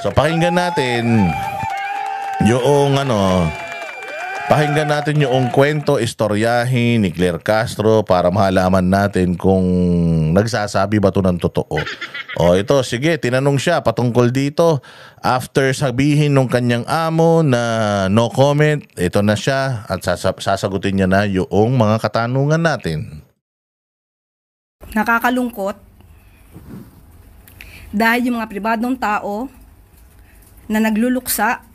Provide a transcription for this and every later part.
So pakinggan natin yung kwento, istoryahin ni Claire Castro para malaman natin kung nagsasabi ba ito ng totoo. O ito, sige, tinanong siya patungkol dito. After sabihin ng kanyang amo na no comment, ito na siya at sasagutin niya na yung mga katanungan natin. Nakakalungkot dahil yung mga pribadong tao na nagluluksa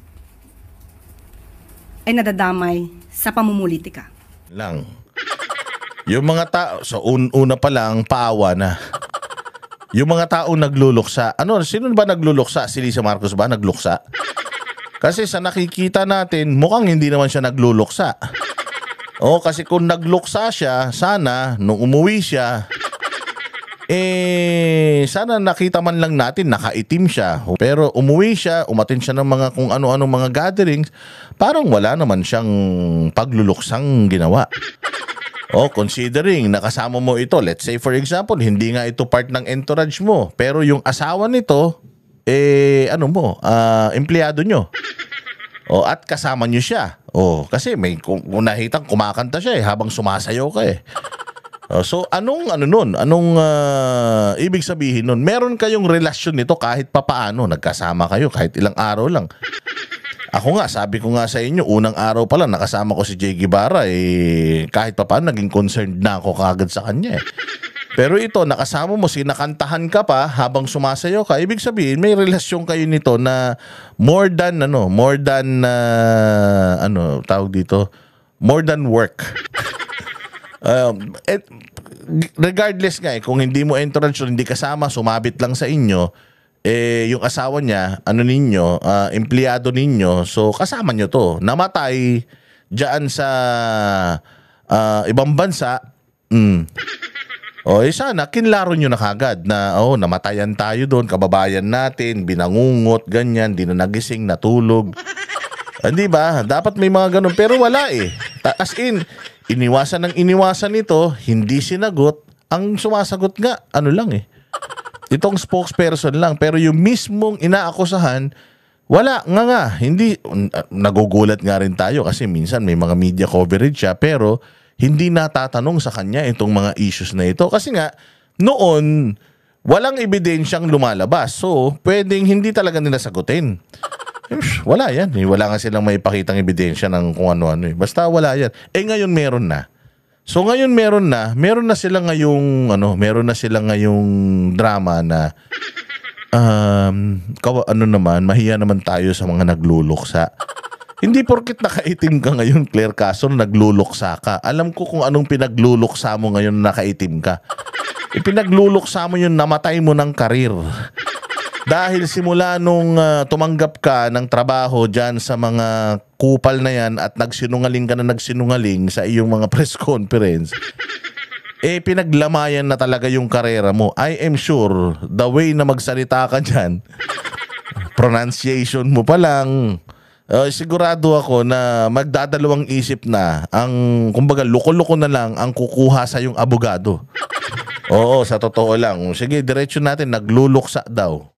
ay nadadamay sa pamumulitika. Lang. Yung mga tao, so una pa lang, paawa na. Yung mga tao nagluluksa. Sino ba nagluluksa? Si Lisa Marcos ba nagluksa? Kasi sa nakikita natin, mukhang hindi naman siya nagluluksa. Kasi kung nagluksa siya, sana, nung umuwi siya, sana nakita man lang natin nakaitim siya. Pero umuwi siya, umattend siya ng mga kung ano-anong mga gatherings, parang wala naman siyang pagluluksang ginawa. Considering nakasama mo ito, let's say for example, hindi nga ito part ng entourage mo, pero yung asawa nito, empleyado nyo. At kasama nyo siya. Kasi may kung nakitang kumakanta siya habang sumasayaw ka . So anong ibig sabihin nun? Meron kayong relasyon nito kahit papaano, nagkasama kayo kahit ilang araw lang. Ako nga, sabi ko nga sa inyo, unang araw pa lang nakasama ko si Jay Guevara, kahit papaano naging concerned na ako kagad sa kanya . Pero ito, nakasama mo, sinakantahan ka pa habang sumasayaw ka, ibig sabihin may relasyon kayo nito na more than work. Regardless nga kung hindi mo entourage, hindi kasama, sumabit lang sa inyo, yung asawa niya, empleyado ninyo, so kasama nyo to, namatay dyan sa ibang bansa, sana kinlaro nyo na kagad na namatayan tayo doon, kababayan natin, binangungot, ganyan, di na nagising, natulog. Hindi ba? Dapat may mga ganun, pero wala . As in, iniwasan ito, hindi sinagot. Ang sumasagot nga, itong spokesperson lang. Pero yung mismong inaakusahan, wala nga. Hindi, nagugulat nga rin tayo kasi minsan may mga media coverage siya, pero hindi natatanong sa kanya itong mga issues na ito. Kasi nga, noon, walang ebidensyang lumalabas. So, pwedeng hindi talaga nila sagutin. Wala yan. Wala nga silang may pakitang ebidensya ng kung ano-ano . Basta wala yan. Ngayon meron na. So ngayon meron na sila ngayong drama na mahiya naman tayo sa mga nagluluksa. Hindi porket nakaitim ka ngayon, Claire Castro, nagluluksa ka. Alam ko kung anong pinagluluksa mo ngayon na nakaitim ka. Pinagluluksa mo yun, namatay mo ng karir. Dahil simula nung tumanggap ka ng trabaho dyan sa mga kupal na yan at nagsinungaling sa iyong mga press conference, pinaglamayan na talaga yung karera mo. I am sure, the way na magsalita ka dyan, pronunciation mo pa lang, sigurado ako na magdadalawang isip na kumbaga, loko-loko na lang ang kukuha sa yung abogado. Sa totoo lang. Sige, diretso natin, nagluluksa daw.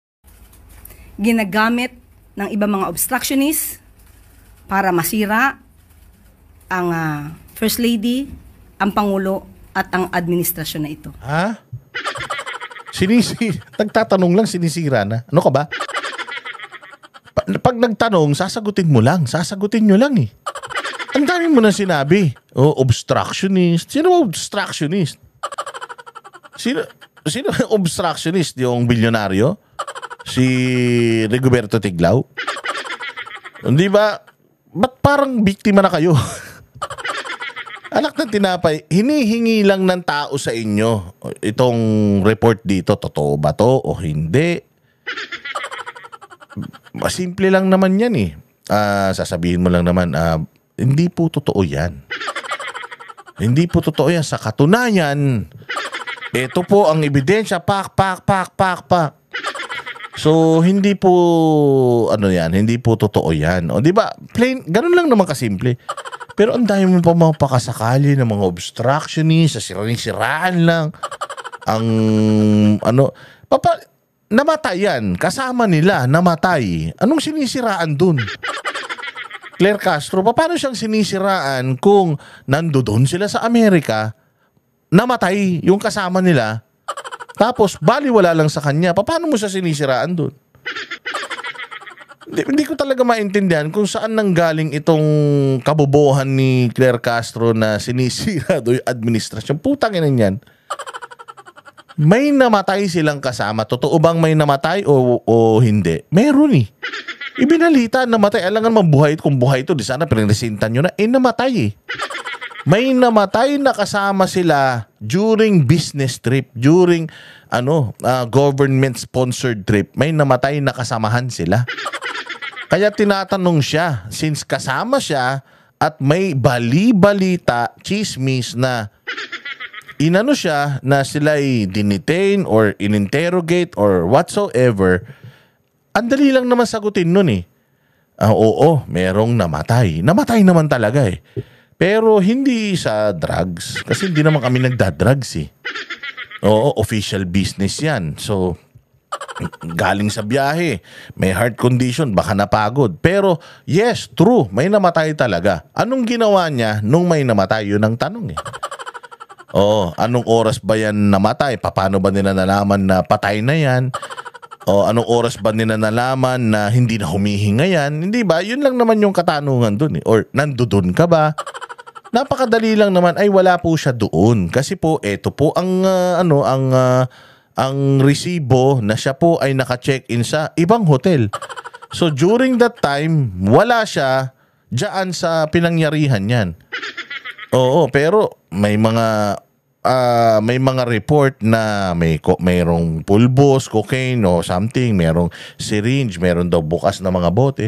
Ginagamit ng ibang mga obstructionist para masira ang First Lady, ang Pangulo at ang administrasyon na ito. Ha? Nagtatanong lang, sinisira na. Ano ka ba? Pag nagtanong, sasagutin mo lang. Sasagutin nyo lang . Ang dami mo na sinabi. Obstructionist. Sino ba obstructionist? Sino obstructionist? Yung bilyonaryo? Si Rigoberto Tiglao? Hindi ba? Ba't parang biktima na kayo? Anak ng tinapay, hinihingi lang ng tao sa inyo itong report dito. Totoo ba to o hindi? Simple lang naman yan . Sasabihin mo lang naman, hindi po totoo yan. Hindi po totoo yan. Sa katunayan, ito po ang ebidensya. Pak. So, hindi po, hindi po totoo yan. Di ba? Plain, ganun lang naman kasimple. Pero ang dami mo pa mga pakasakali ng mga obstructionist, siraan lang. namatay yan. Kasama nila, namatay. Anong sinisiraan dun? Claire Castro, paano siyang sinisiraan kung nandoon sila sa Amerika, namatay yung kasama nila, tapos baliwala lang sa kanya? Paano mo siya sinisiraan dun? Hindi ko talaga maintindihan kung saan nanggaling itong kabobohan ni Claire Castro na sinisira do yung administrasyon. Putang ina niyan. May namatay silang kasama. Totoo bang may namatay o hindi? Meron eh. Ibinalita, namatay. Alangan mabuhay kung buhay ito. Di sana pinresintan nyo na. Namatay eh. May namatay na kasama sila during business trip. During government-sponsored trip. May namatay na kasamahan sila. Kaya tinatanong siya, since kasama siya at may bali-balita, chismis na inano siya na sila'y dinitain or ininterrogate or whatsoever, ang dali lang naman sagutin nun eh. Oo, merong namatay. Namatay naman talaga eh. Pero hindi sa drugs. Kasi hindi naman kami nagda-drugs eh. Oo, official business yan. So, galing sa biyahe, may heart condition, baka napagod. Pero yes, true, may namatay talaga. Anong ginawa niya nung may namatay? Yun ang tanong eh. Oo, anong oras ba yan namatay? Paano ba nila nalaman na patay na yan? O anong oras ba nila nalaman na hindi na humihinga yan? Hindi ba? Yun lang naman yung katanungan dun eh. Or nandoon ka ba? Napakadali lang naman. Ay, wala po siya doon. Kasi po, eto po ang resibo na siya po ay naka-check-in sa ibang hotel. So during that time, wala siya diyan sa pinangyarihan niyan. Oo, pero may mga report na mayroong pulbos, cocaine o something, mayroong syringe, mayroon daw bukas na mga bote.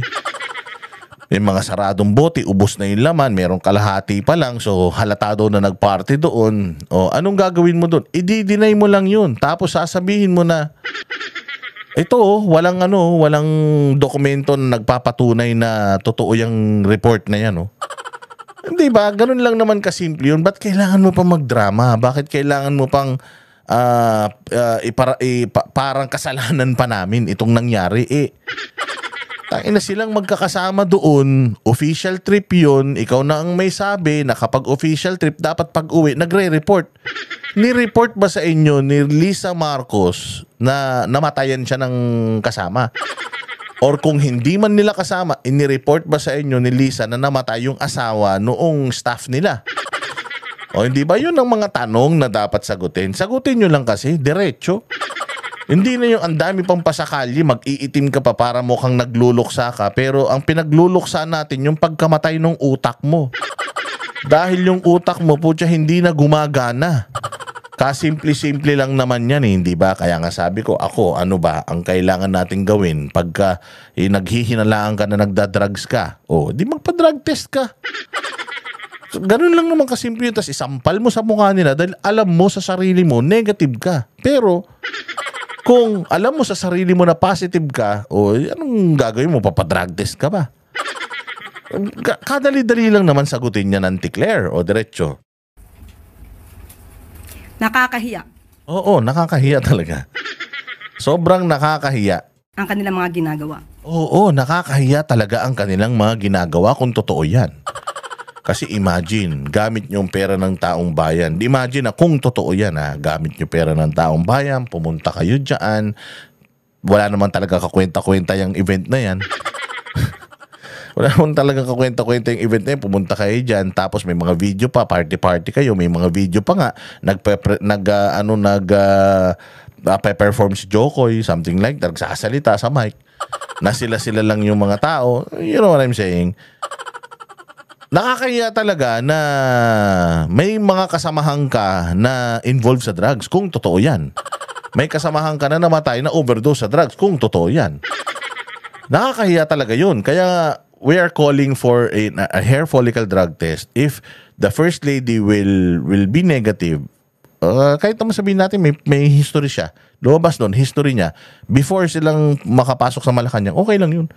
May mga saradong bote, ubos na yung laman, merong kalahati pa lang, so halata daw na nagparty doon. O, anong gagawin mo doon? I-deny mo lang yun. Tapos sasabihin mo na, ito walang dokumento na nagpapatunay na totoo yung report na yan. Hindi ba? Ganun lang naman kasimple yun. Ba't kailangan mo pa magdrama? Bakit kailangan mo pang parang kasalanan pa namin itong nangyari? Tangina silang magkakasama doon, official trip yun, ikaw na ang may sabi na kapag official trip, dapat pag-uwi, nagre-report. Ni-report ba sa inyo ni Lisa Marcos na namatayan siya ng kasama? Or kung hindi man nila kasama, ini-report ba sa inyo ni Lisa na namatay yung asawa noong staff nila? O hindi ba yun ang mga tanong na dapat sagutin? Sagutin nyo lang kasi, diretso. Hindi na yung ang dami pang pasakali, mag-iitim ka pa para mukhang nagluluksa ka. Pero ang pinagluluksa natin yung pagkamatay ng utak mo. Dahil yung utak mo, putya, hindi na gumagana. Kasimple-simple lang naman yan hindi ba? Kaya nga sabi ko, ano ba ang kailangan nating gawin pagka naghihinalaan ka na nagda-drugs ka? Di magpa-drug test ka. So, ganun lang naman kasimple yun. Tapos isampal mo sa mukha nila dahil alam mo sa sarili mo, negative ka. Pero kung alam mo sa sarili mo na positive ka, anong gagawin mo? Papadrug test ka ba? Kadali-dali lang naman sagutin niya ng Claire o diretso. Nakakahiya. Oo, nakakahiya talaga. Sobrang nakakahiya. Ang kanilang mga ginagawa. Oo, nakakahiya talaga ang kanilang mga ginagawa kung totoo yan. Kasi imagine, gamit nyo yung pera ng taong bayan. Imagine na kung totoo yan gamit nyo pera ng taong bayan, pumunta kayo dyan, wala naman talaga kakwenta-kwenta yung event na yan. Wala naman talaga kakwenta-kwenta yung event na yan, pumunta kayo dyan, tapos may mga video pa, party-party kayo, may mga video pa nga, nag-perform si Jokoy, something like that, nagsasalita sa mic, na sila-sila lang yung mga tao. You know what I'm saying? Nakakahiya talaga na may mga kasamahan ka na involved sa drugs kung totoo yan. May kasamahan ka na namatay na overdose sa drugs kung totoo yan. Nakakahiya talaga yun. Kaya we are calling for a hair follicle drug test. If the First Lady will be negative, kahit naman sabihin natin may history siya. Lumabas doon, history niya. Before silang makapasok sa Malacanang, okay lang yun.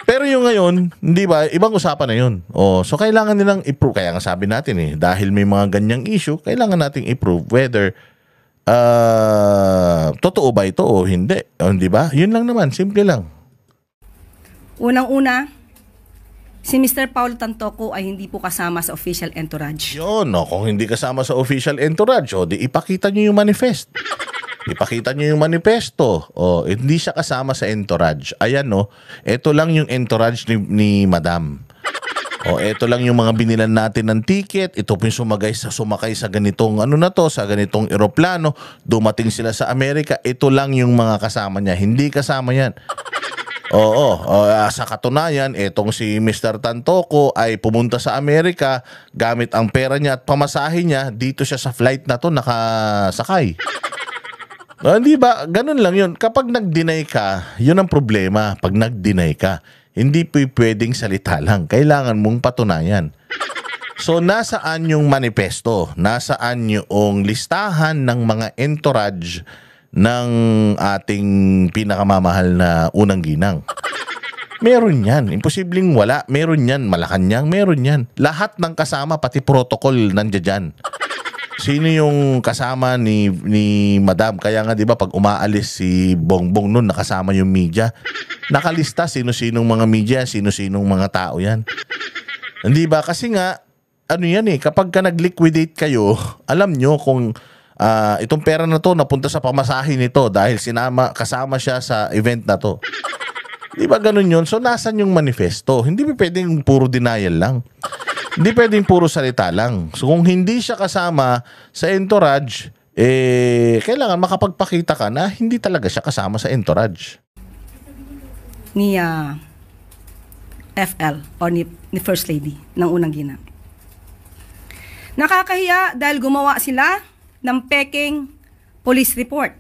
Pero yung ngayon, hindi ba, ibang usapan na yun. So kailangan nilang i-prove. Kaya nga sabi natin dahil may mga ganyang issue, kailangan nating i-prove whether totoo ba ito o hindi? O, di ba? Yun lang naman, simple lang. Unang-una, si Mr. Paulo Tantoco ay hindi po kasama sa official entourage. Yun, no, kung hindi kasama sa official entourage, o di ipakita nyo yung manifest. Ipakita nyo yung manifesto. O, hindi siya kasama sa entourage. Ayan, no, ito lang yung entourage ni Madam. O, ito lang yung mga binilan natin ng ticket. Ito po yung sumakay sa ganitong sa ganitong eroplano. Dumating sila sa Amerika. Ito lang yung mga kasama niya. Hindi kasama yan. Sa katunayan, etong si Mr. Tantoco ay pumunta sa Amerika gamit ang pera niya at pamasahe niya. Dito siya sa flight na to nakasakay. Di ba? Ganun lang yun. Kapag nag-deny ka, yun ang problema. Pag nag-deny ka, hindi pwedeng salita lang. Kailangan mong patunayan. So, nasaan yung manifesto? Nasaan yung listahan ng mga entourage ng ating pinakamamahal na unang ginang? Meron yan. Imposibleng wala. Meron yan. Malacanang. Meron yan. Lahat ng kasama, pati protocol, nandiyan dyan. Sino yung kasama ni Madam? Kaya nga 'di ba pag umaalis si Bongbong noon nakasama yung media. Nakalista sino-sinong mga media, sino-sinong mga tao 'yan. Hindi ba kasi nga ano 'yan kapag ka nag-liquidate kayo, alam nyo kung itong pera na to napunta sa pamasahe nito dahil kasama siya sa event na to. Di ba ganun yun? So nasan yung manifesto? Hindi ba pwedeng puro denial lang? Hindi pwedeng puro salita lang. So kung hindi siya kasama sa entourage, kailangan makapagpakita ka na hindi talaga siya kasama sa entourage. Ni FL o ni First Lady ng unang ginang. Nakakahiya dahil gumawa sila ng peking police report.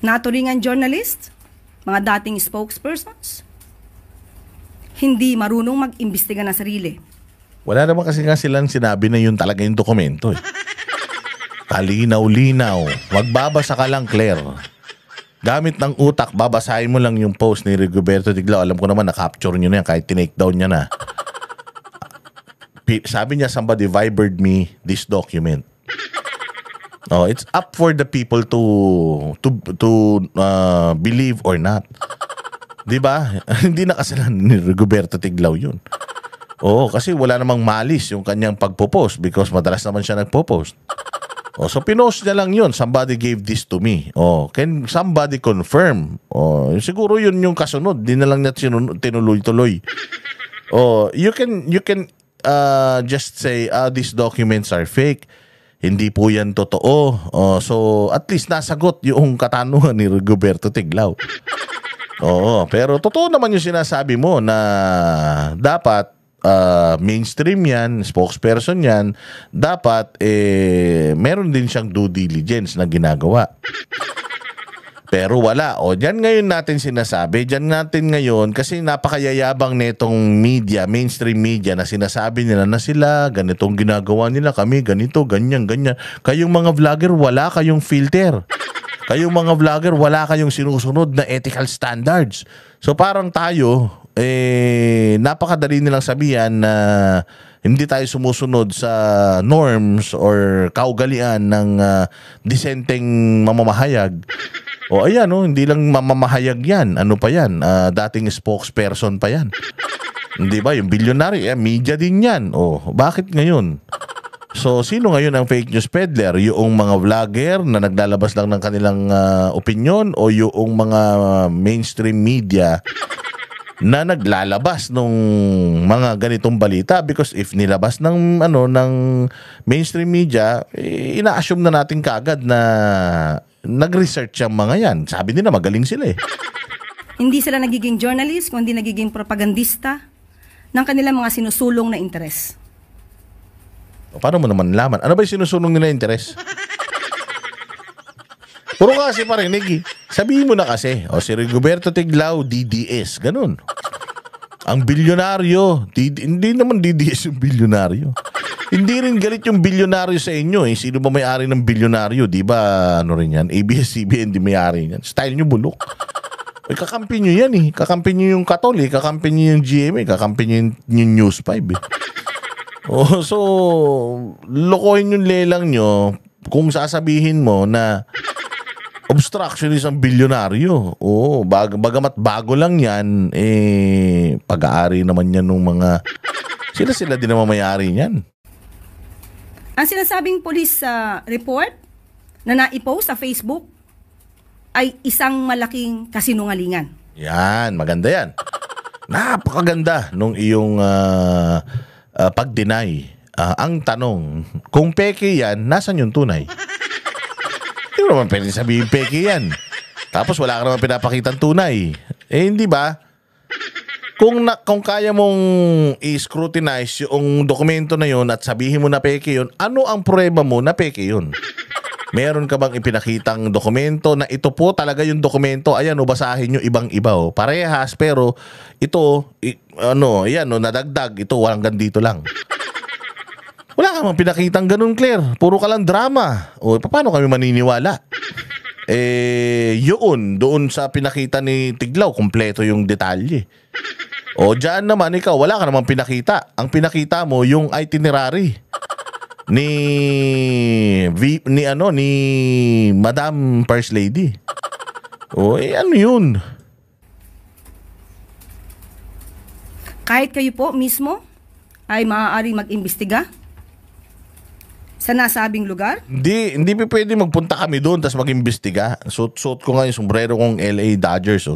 Naturingan journalist, mga dating spokespersons, hindi marunong mag-imbestiga ng sarili. Wala naman kasi nga silang sinabi na yun talaga yung dokumento. Kalinaw-linaw. Magbabasa ka lang, Claire. Gamit ng utak, babasahin mo lang yung post ni Rigoberto Tiglao. Alam ko naman, na-capture nyo na yan kahit tinake down niya na. Sabi niya, somebody vibered me this document. It's up for the people to believe or not. Di ba? Hindi na kasalanan ni Rigoberto Tiglao yun. Kasi wala namang malis yung kanyang pagpo-post because madalas naman siya nagpo-post. So pinost niya lang yun. Somebody gave this to me. Can somebody confirm? Siguro yun yung kasunod. Di na lang niya tinuloy-tuloy. You can just say, these documents are fake. Hindi po yan totoo. So at least nasagot yung katanungan ni Rigoberto Tiglao. Pero totoo naman yung sinasabi mo na dapat mainstream yan, spokesperson yan, dapat meron din siyang due diligence na ginagawa. Pero wala. Diyan ngayon natin sinasabi, diyan natin ngayon kasi napakayayabang netong media, mainstream media na sinasabi nila na sila, ganitong ginagawa nila, kami ganito, ganyan, ganyan. Kayong mga vlogger, wala kayong filter. Kayong mga vlogger, wala kayong sinusunod na ethical standards. So parang tayo, napakadali nilang sabihan na hindi tayo sumusunod sa norms or kaugalian ng disenteng mamamahayag. Ayan, hindi lang mamamahayag yan. Ano pa yan? Dating spokesperson pa yan. Hindi ba? Yung billionaire, media din yan. Bakit ngayon? So, sino ngayon ang fake news peddler? Yung mga vlogger na naglalabas lang ng kanilang opinion o yung mga mainstream media na naglalabas ng mga ganitong balita? Because if nilabas ng mainstream media, ina-assume na natin kaagad na nag-research ang mga yan. Sabi nila magaling sila Hindi sila nagiging journalist, kundi nagiging propagandista ng kanilang mga sinusulong na interes. Paano mo naman laman? Ano ba yung sinusunong nila interes? Puro kasi parinig Sabihin mo na kasi, si Rigoberto Tiglao, DDS, ganun. Ang bilyonaryo, hindi naman DDS yung bilyonaryo. Hindi rin galit yung bilyonaryo sa inyo Sino ba may-ari ng bilyonaryo? Di ba, rin yan? ABS-CBN di may-ari yan. Style nyo bulok. Kakampi nyo yan Kakampi nyo yung Katol kakampi nyo yung GMA, kakampi nyo yung News 5 Oh, so, lokohin yung lelang nyo kung sasabihin mo na obstruction isang bilyonaryo. Oo, bagamat bago lang yan, pag-aari naman yan ng mga... Sila din naman may-ari niyan. Ang sinasabing police report na naipost sa Facebook ay isang malaking kasinungalingan. Yan, maganda yan. Napakaganda nung iyong pag-deny. Ang tanong, kung peke yan, nasan yung tunay? Hindi mo naman pwede sabihin peke yan. Tapos wala ka naman pinapakitang tunay. Hindi ba? Kung kaya mong i-scrutinize yung dokumento na yun at sabihin mo na peke yun, ano ang prueba mo na peke yun? Meron ka bang ipinakitang dokumento na ito po talaga yung dokumento? Ayan, basahin nyo ibang-iba. Parehas, pero ito, nadagdag. Ito, hanggang dito lang. Wala ka bang pinakitang ganun, Claire. Puro ka lang drama. Paano kami maniniwala? Doon sa pinakita ni Tiglaw, kumpleto yung detalye. Diyan naman ikaw, wala ka namang pinakita. Ang pinakita mo, yung itinerary ni Madam First Lady. Ano yun? Kahit kayo po mismo ay maaaring mag-imbestiga sa nasabing lugar? Hindi pwede magpunta kami doon tapos mag-imbestiga. Suot ko nga yung sombrero kong LA Dodgers.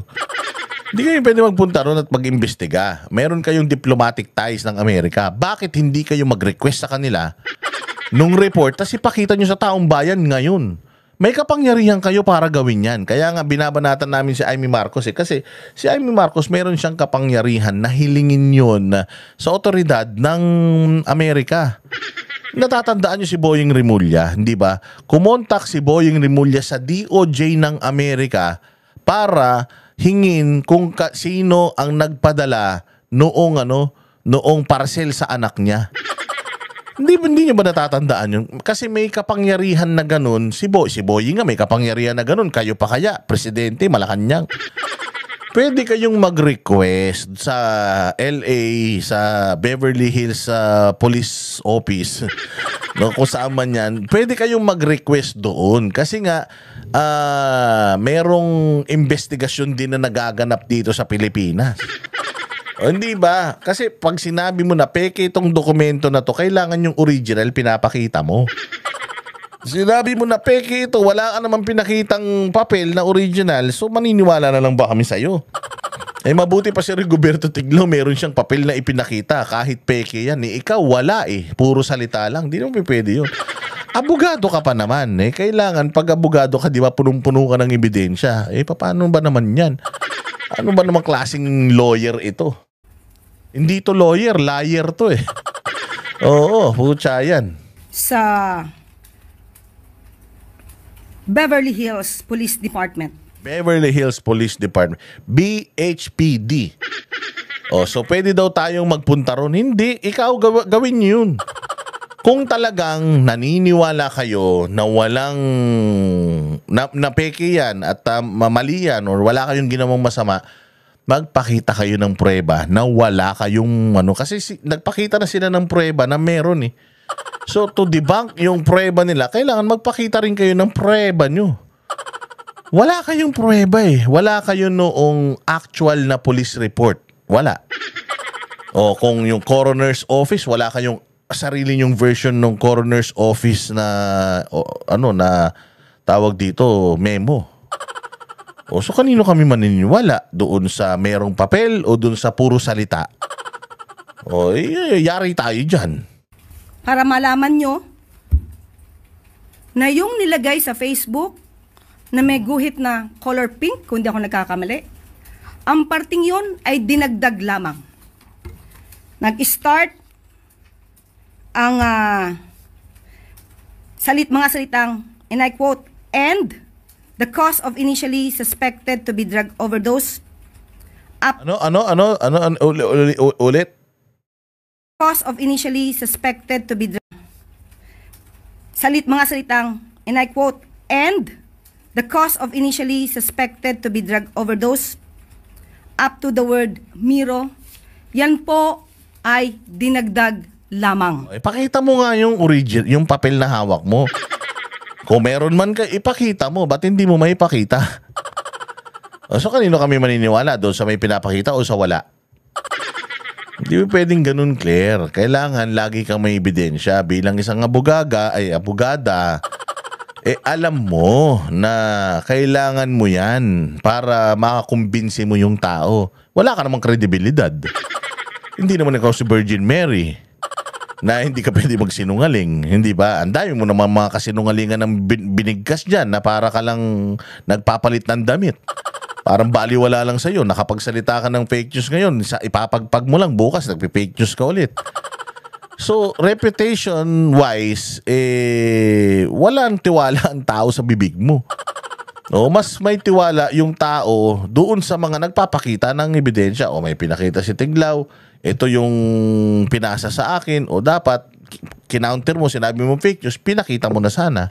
Hindi kayo pwede magpunta doon at mag-imbestiga. Meron kayong diplomatic ties ng Amerika. Bakit hindi kayo mag-request sa kanila nung report tapos ipakita nyo sa taong bayan ngayon? May kapangyarihan kayo para gawin yan. Kaya nga binabanatan namin si Amy Marcos kasi si Amy Marcos meron siyang kapangyarihan na hilingin yun sa otoridad ng Amerika. Natatandaan nyo si Boying Rimulya, hindi ba? Kumontak si Boying Rimulya sa DOJ ng Amerika para hingin kung sino ang nagpadala noong parcel sa anak niya. Hindi nyo ba natatandaan yun? Kasi may kapangyarihan na ganun. Si Boying nga may kapangyarihan na ganun. Kayo pa kaya, presidente, Malacanang. Pwede kayong mag-request sa LA, sa Beverly Hills Police Office, kung saan man yan. Pwede kayong mag-request doon. Kasi nga, merong investigasyon din na nagaganap dito sa Pilipinas. Hindi ba? Kasi pag sinabi mo na peke itong dokumento na to, kailangan yung original pinapakita mo. Sinabi mo na peke ito, wala ka naman pinakitang papel na original, so maniniwala na lang ba kami sa'yo? Mabuti pa si Rigoberto Tiglaw, meron siyang papel na ipinakita kahit peke yan. Ikaw wala puro salita lang, di naman pwede yun. Abogado ka pa naman kailangan pag abogado ka, di ba, punong-puno ka ng ebidensya. Paano ba naman yan? Ano ba namang klaseng lawyer ito? Hindi to lawyer, liar to Oo, putya yan. Sa Beverly Hills Police Department. Beverly Hills Police Department. BHPD. So pwede daw tayong magpunta ron. Hindi, ikaw gawin niyo yun. Kung talagang naniniwala kayo na walang na peke yan at mali yan or wala kayong ginawang masama, magpakita kayo ng prueba na wala kayong kasi nagpakita na sila ng prueba na meron So to debunk yung prueba nila, kailangan magpakita rin kayo ng prueba nyo. Wala kayong prueba Wala kayo noong actual na police report. Wala. Kung yung coroner's office, wala kayong sarili yung version ng coroner's office na na tawag dito, memo. So kanino kami maniniwala? Doon sa merong papel o doon sa puro salita? Yari tayo dyan. Para malaman nyo na yung nilagay sa Facebook na may guhit na color pink, kung di ako nagkakamali, ang parting yon ay dinagdag lamang. Nag-start ang mga salitang, and I quote, and the cause of initially suspected to be drug overdose ulit? Cause of initially suspected to be mga salitang, and I quote, and the cause of initially suspected to be drug overdose up to the word Miro, yan po ay dinagdag lamang. Ipakita mo nga yung yung papel na hawak mo. Kung meron man ka, ipakita mo. Ba't hindi mo maipakita? So kanino kami maniniwala? Doon sa may pinapakita o sa wala? Hindi mo pwedeng ganun, Claire. Kailangan lagi kang may ebidensya. Bilang isang abogada, alam mo na kailangan mo yan para makakumbinsi mo yung tao. Wala ka namang kredibilidad. Hindi naman ikaw si Virgin Mary na hindi ka pwede magsinungaling. Hindi ba? Ang dami mo naman mga kasinungalingan ng binigkas dyan na para ka lang nagpapalit ng damit. Parang baliwala lang sa'yo. Nakapagsalita ka ng fake news ngayon. Ipapagpag mo lang bukas, nagpi-fake news ka ulit. So, reputation-wise, walang tiwala ang tao sa bibig mo. No, mas may tiwala yung tao doon sa mga nagpapakita ng ebidensya. O may pinakita si Tiglaw, ito yung pinasa sa akin, o dapat kinounter mo, sinabi mo fake news, pinakita mo na sana.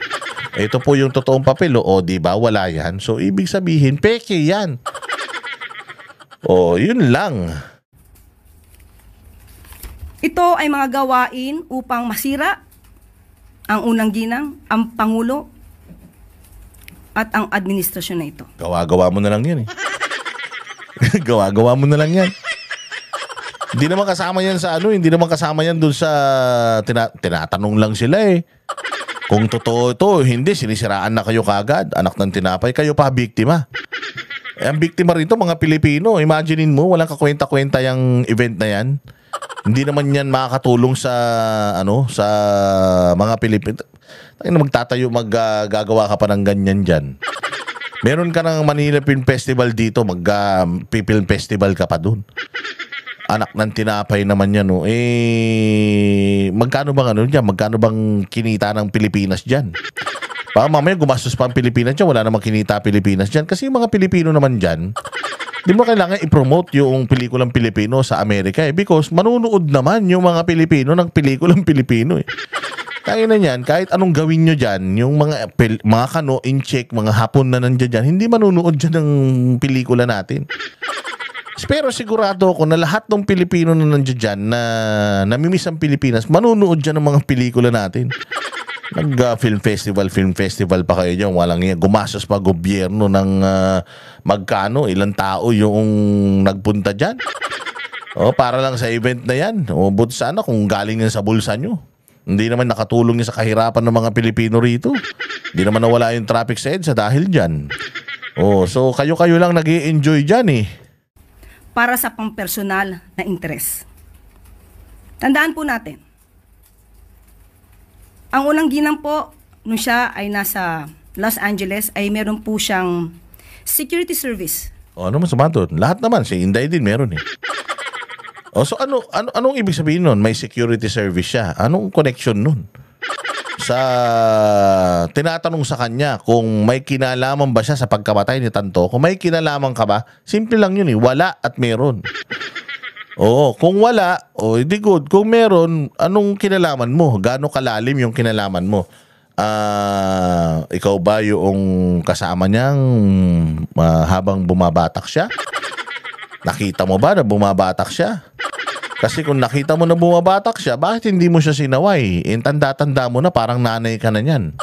Ito po yung totoong papel, o di ba wala yan? So, ibig sabihin, peke yan. O, yun lang. Ito ay mga gawain upang masira ang unang ginang, ang Pangulo, at ang administrasyon na ito. Gawa-gawa mo na lang yan eh. Gawa-gawa mo na lang yan. Hindi naman kasama yan sa hindi naman kasama yan dun sa tinatanong lang sila eh. Kung totoo ito, hindi, sinisiraan na kayo kagad. Anak ng tinapay, kayo pa biktima. Ang biktima rito, mga Pilipino. Imaginein mo, walang kakwenta-kwenta yung event na yan. Hindi naman yan makakatulong sa sa mga Pilipino. Magtatayo, maggagawa ka pa ng ganyan dyan. Meron ka ng Manila Film Festival dito, mag-film festival ka pa dun. Anak ng tinapay naman yan, no. Magkano bang dyan? Magkano bang kinita ng Pilipinas dyan? Baka mamaya gumastos pa ang Pilipinas dyan, wala namang kinita Pilipinas dyan. Kasi yung mga Pilipino naman dyan, di mo kailangan i-promote yung pelikulang Pilipino sa Amerika because manunood naman yung mga Pilipino ng pelikulang Pilipino eh. Kaya na yan, kahit anong gawin nyo dyan, yung mga kano, in-check, mga hapon na nandiyan dyan, hindi manunood dyan ng pelikula natin. Pero sigurado ako na lahat ng Pilipino na nandiyan dyan na namimiss ang Pilipinas, manunood dyan ng mga pelikula natin. Film festival pa kayo dyan. Walang gumasos pa gobyerno ng magkano, ilang tao yung nagpunta dyan. Para lang sa event na yan. But sana kung galing yan sa bulsa nyo. Hindi naman nakatulong yan sa kahirapan ng mga Pilipino rito. Hindi naman nawala yung traffic sa EDSA dahil dyan. So kayo-kayo lang nag-i-enjoy dyan eh. Para sa pampersonal na interes. Tandaan po natin, ang unang ginang po, nung siya ay nasa Los Angeles, ay meron po siyang security service. Ano masama doon? Lahat naman, si Inday din meron eh. So anong ibig sabihin nun? May security service siya. Anong connection nun? Tinatanong sa kanya kung may kinalaman ba siya sa pagkamatay ni Tanto. Kung may kinalaman ka ba, simple lang yun eh. Wala at meron. Kung wala, hindi good. Kung meron, anong kinalaman mo? Gaano kalalim yung kinalaman mo? Ikaw ba yung kasama niyang habang bumabatak siya? Nakita mo ba na bumabatak siya? Kasi kung nakita mo na bumabatak siya, bakit hindi mo siya sinaway? Tanda-tanda mo na, parang nanay ka na niyan.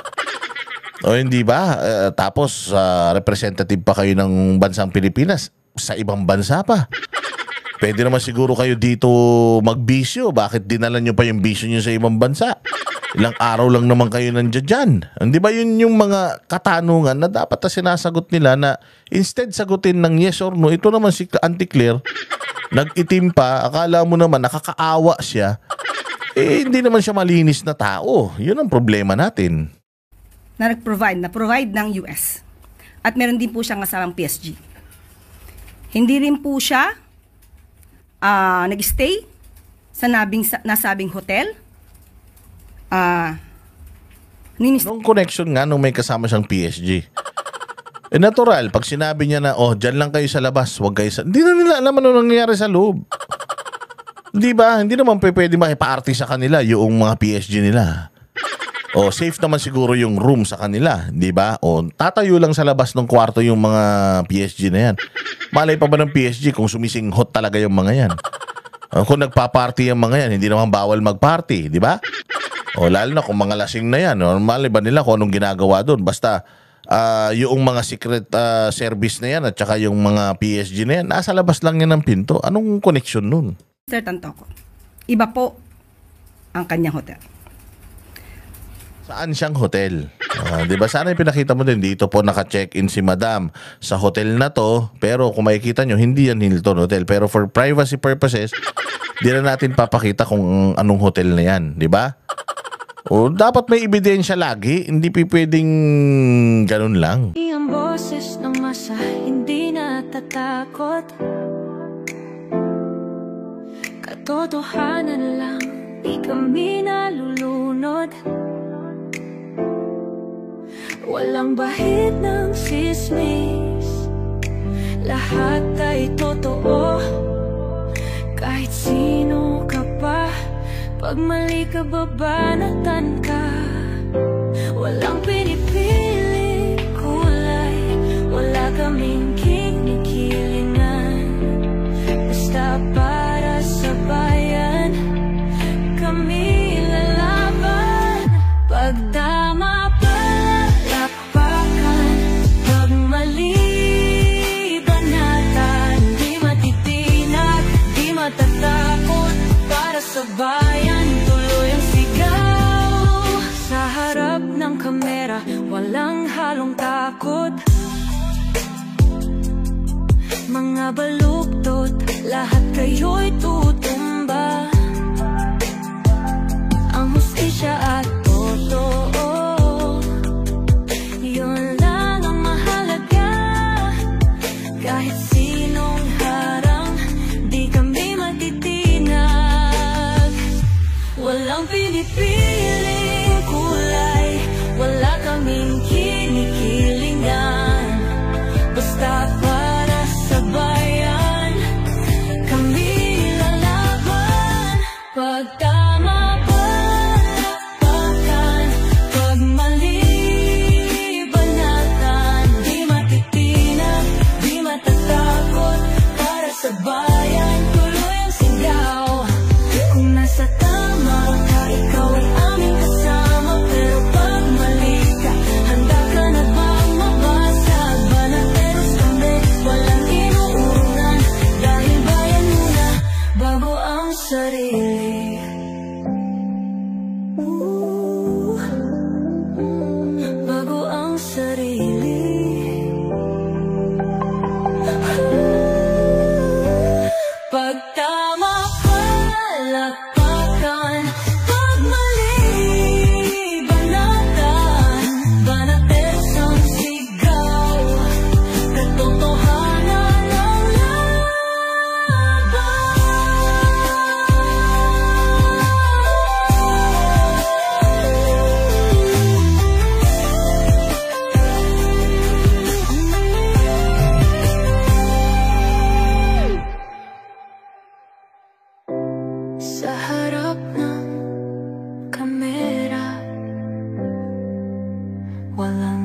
Hindi ba? Tapos, representative pa kayo ng bansang Pilipinas. Sa ibang bansa pa. Pwede naman siguro kayo dito magbisyo. Bakit dinala nyo pa yung bisyo nyo sa ibang bansa? Ilang araw lang naman kayo nandiyan dyan. Hindi ba yun yung mga katanungan na dapat na sinasagot nila na instead sagutin ng yes or no, ito naman si Auntie Claire, nag-itim pa, akala mo naman nakakaawa siya, hindi naman siya malinis na tao. Yun ang problema natin. Na provide ng US. At meron din po siyang kasamang PSG. Hindi rin po siya nag-stay sa nasabing hotel. Nung connection nga nung may kasama siyang PSG. Natural, pag sinabi niya na, dyan lang kayo sa labas, wag kayo sa... Hindi na nila alam ano nangyayari sa loob. Di ba? Hindi naman pwede makipa-party sa kanila yung mga PSG nila. Safe naman siguro yung room sa kanila, di ba? Tatayo lang sa labas ng kwarto yung mga PSG na yan. Malay pa ba ng PSG kung sumisinghot talaga yung mga yan? Kung nagpa-party ang mga yan, hindi naman bawal mag-party, di ba? O lalo na kung mga lasing na yan, normal ba nila kung anong ginagawa doon? Basta yung mga secret service na yan at saka yung mga PSG na yan, nasa labas lang yan ng pinto. Anong connection nun? Mr. Tantoco, iba po ang kanyang hotel. Saan siyang hotel? Di ba? Sana yung pinakita mo din, dito po naka-check-in si Madam sa hotel na to, pero kung makikita nyo, hindi yan Hilton Hotel. Pero for privacy purposes, di na natin papakita kung anong hotel na yan. Di ba? O dapat may ebidensya lagi, hindi pwedeng ganun lang. Ang boses ng masa, hindi natatakot. Katotohanan lang, di kami nalulunod. Walang bahid ng sismis, lahat ay totoo. Kahit sino ka pa, pag mali ka babanatan ka. Walang pinipili kulay, wala kaming kinikilingan. Basta para sa bayan, kami lalaban. Pagdama palakpakan, pag mali banatan. Di matitinag, di matatakot, para sa bayan tuloy ang sigaw. Sa harap ng kamera, walang halong takot. Mga baluktot, lahat kayo'y tutumba. Ang hustisya at totoo, yun lang ang mahalaga. Kahit sinong harang, di kami matitinag. Walang pinipiling kulay, wala kaming kinikilingan. Basta para sa bayan, kami lalaban. Pag tama palakpakan, pag mali banatan. Di matitinag, di matatakot, para sa bayan tuloy ang sigaw. Kung nasa tama ka, ikaw ay aming kasama. Pero pag mali ka, handa ka na bang mabasag? Banateros kami, walang inuunan. Dahil bayan muna, bago ang sarili. Bago ang sarili. Pag tama palakpakan, pag mali banatan. Banateros ang sigaw, katotohanan ang sa harap ng kamera, walang